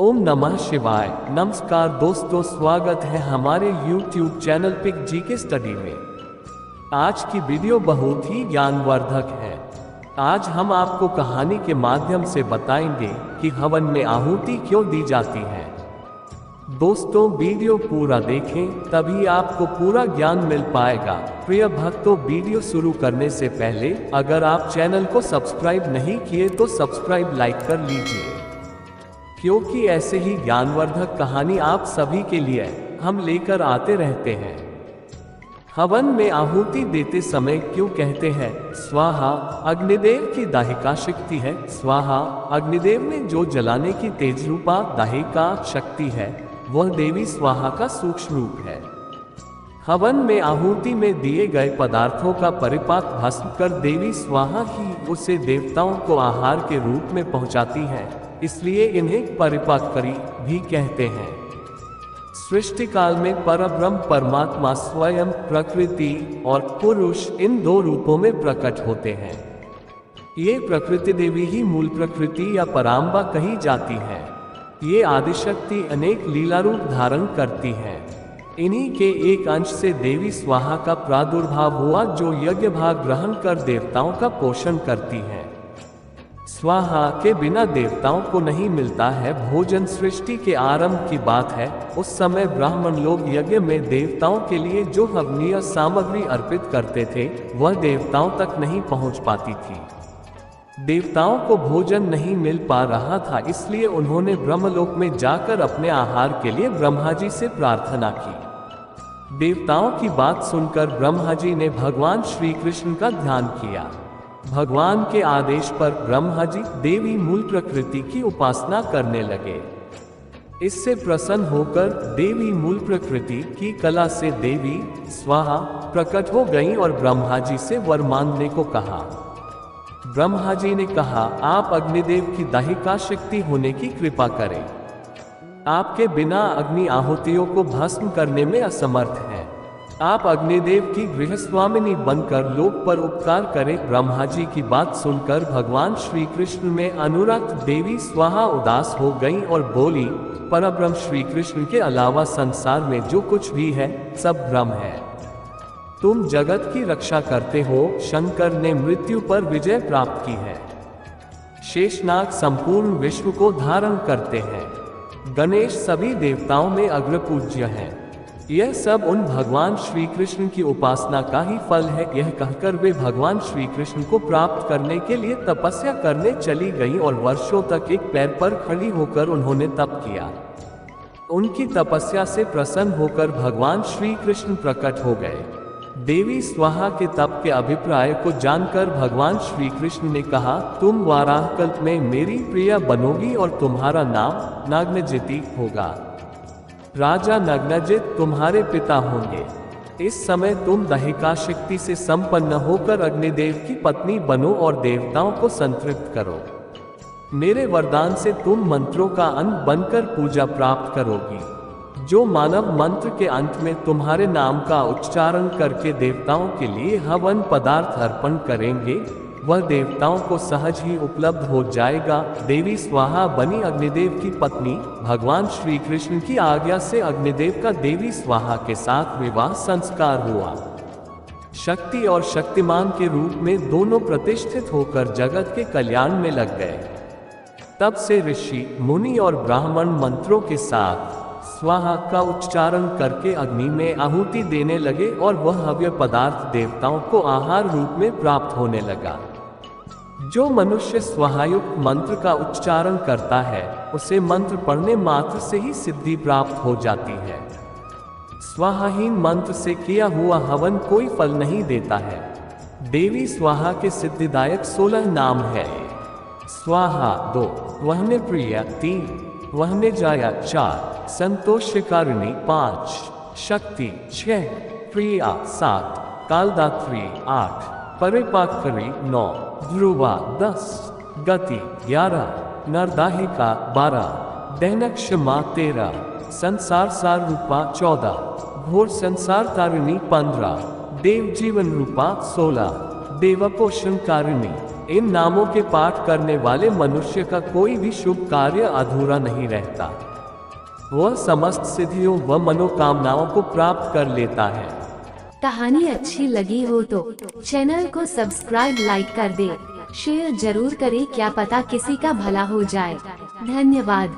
ओम नमः शिवाय। नमस्कार दोस्तों, स्वागत है हमारे YouTube चैनल पिक जी के स्टडी में। आज की वीडियो बहुत ही ज्ञानवर्धक है। आज हम आपको कहानी के माध्यम से बताएंगे कि हवन में आहुति क्यों दी जाती है। दोस्तों, वीडियो पूरा देखें, तभी आपको पूरा ज्ञान मिल पाएगा। प्रिय भक्तों, वीडियो शुरू करने से पहले अगर आप चैनल को सब्सक्राइब नहीं किए तो सब्सक्राइब लाइक कर लीजिए, क्योंकि ऐसे ही ज्ञानवर्धक कहानी आप सभी के लिए हम लेकर आते रहते हैं। हवन में आहुति देते समय क्यों कहते हैं स्वाहा? अग्निदेव की दाहिका शक्ति है। स्वाहा अग्निदेव में जो जलाने की तेज रूपा दाहिका शक्ति है, वह देवी स्वाहा का सूक्ष्म रूप है। हवन में आहुति में दिए गए पदार्थों का परिपाक भस्म कर देवी स्वाहा ही उसे देवताओं को आहार के रूप में पहुंचाती है, इसलिए इन्हें परिपाकरी भी कहते हैं। सृष्टि काल में परब्रह्म परमात्मा स्वयं प्रकृति और पुरुष इन दो रूपों में प्रकट होते हैं। ये प्रकृति देवी ही मूल प्रकृति या पराम्बा कही जाती है। ये आदिशक्ति अनेक लीला रूप धारण करती है। इन्हीं के एक अंश से देवी स्वाहा का प्रादुर्भाव हुआ, जो यज्ञ भाग ग्रहण कर देवताओं का पोषण करती है। स्वाहा के बिना देवताओं को नहीं मिलता है भोजन। सृष्टि के आरंभ की बात है। उस समय ब्राह्मण लोग यज्ञ में देवताओं के लिए जो हवनीय सामग्री अर्पित करते थे, वह देवताओं तक नहीं पहुंच पाती थी। देवताओं को भोजन नहीं मिल पा रहा था, इसलिए उन्होंने ब्रह्मलोक में जाकर अपने आहार के लिए ब्रह्मा जी से प्रार्थना की। देवताओं की बात सुनकर ब्रह्मा जी ने भगवान श्री कृष्ण का ध्यान किया। भगवान के आदेश पर ब्रह्मा जी देवी मूल प्रकृति की उपासना करने लगे। इससे प्रसन्न होकर देवी मूल प्रकृति की कला से देवी स्वाहा प्रकट हो गईं और ब्रह्मा जी से वर मांगने को कहा। ब्रह्मा जी ने कहा, आप अग्निदेव की दाहिका शक्ति होने की कृपा करें। आपके बिना अग्नि आहुतियों को भस्म करने में असमर्थ हैं। आप अग्निदेव की गृहस्वामिनी बनकर लोक पर उपकार करें। ब्रह्मा जी की बात सुनकर भगवान श्री कृष्ण में अनुरक्त देवी स्वाहा उदास हो गईं और बोली, परब्रह्म श्री कृष्ण के अलावा संसार में जो कुछ भी है सब ब्रह्म है। तुम जगत की रक्षा करते हो। शंकर ने मृत्यु पर विजय प्राप्त की है। शेषनाग संपूर्ण विश्व को धारण करते हैं। गणेश सभी देवताओं में अग्रपूज्य हैं। यह सब उन भगवान श्री कृष्ण की उपासना का ही फल है। यह कहकर वे भगवान श्री कृष्ण को प्राप्त करने के लिए तपस्या करने चली गईं और वर्षों तक एक पैर पर खड़ी होकर उन्होंने तप किया। उनकी तपस्या से प्रसन्न होकर भगवान श्री कृष्ण प्रकट हो गए। देवी स्वाहा के तप के अभिप्राय को जानकर भगवान श्री कृष्ण ने कहा, तुम वाराह कल्प में मेरी प्रिया बनोगी और तुम्हारा नाम नागनजिति होगा। राजा नग्नजित तुम्हारे पिता होंगे। इस समय तुम दाहिका शक्ति से संपन्न होकर अग्निदेव की पत्नी बनो और देवताओं को संतृप्त करो। मेरे वरदान से तुम मंत्रों का अंत बनकर पूजा प्राप्त करोगी। जो मानव मंत्र के अंत में तुम्हारे नाम का उच्चारण करके देवताओं के लिए हवन पदार्थ अर्पण करेंगे, वह देवताओं को सहज ही उपलब्ध हो जाएगा। देवी स्वाहा बनी अग्निदेव की पत्नी। भगवान श्री कृष्ण की आज्ञा से अग्निदेव का देवी स्वाहा के साथ विवाह संस्कार हुआ। शक्ति और शक्तिमान के रूप में दोनों प्रतिष्ठित होकर जगत के कल्याण में लग गए। तब से ऋषि मुनि और ब्राह्मण मंत्रों के साथ स्वाहा का उच्चारण करके अग्नि में आहुति देने लगे और वह हव्य पदार्थ देवताओं को आहार रूप में प्राप्त होने लगा। जो मनुष्य स्वाहायुक्त मंत्र का उच्चारण करता है, उसे मंत्र पढ़ने मात्र से ही सिद्धि प्राप्त हो जाती है। स्वाहाहीन मंत्र से किया हुआ हवन कोई फल नहीं देता है। देवी स्वाहा के सिद्धिदायक 16 नाम है। स्वाहा 2, वहने प्रिया 3, वहने जाया 4, संतोषकारिणी 5, शक्ति 6, प्रिया 7, कालदात्री 8, परिपाकरी 9, ध्रुवा 10, गति 11, नरदाहिका 12, दैनक्षमा 13, संसार सार रूपा 14, घोर संसार तारिणी 15, देव जीवन रूपा 16, देवपोषण कारिणी इन नामों के पाठ करने वाले मनुष्य का कोई भी शुभ कार्य अधूरा नहीं रहता। वह समस्त सिद्धियों व मनोकामनाओं को प्राप्त कर लेता है। कहानी अच्छी लगी हो तो चैनल को सब्सक्राइब लाइक कर दे, शेयर जरूर करें, क्या पता किसी का भला हो जाए। धन्यवाद।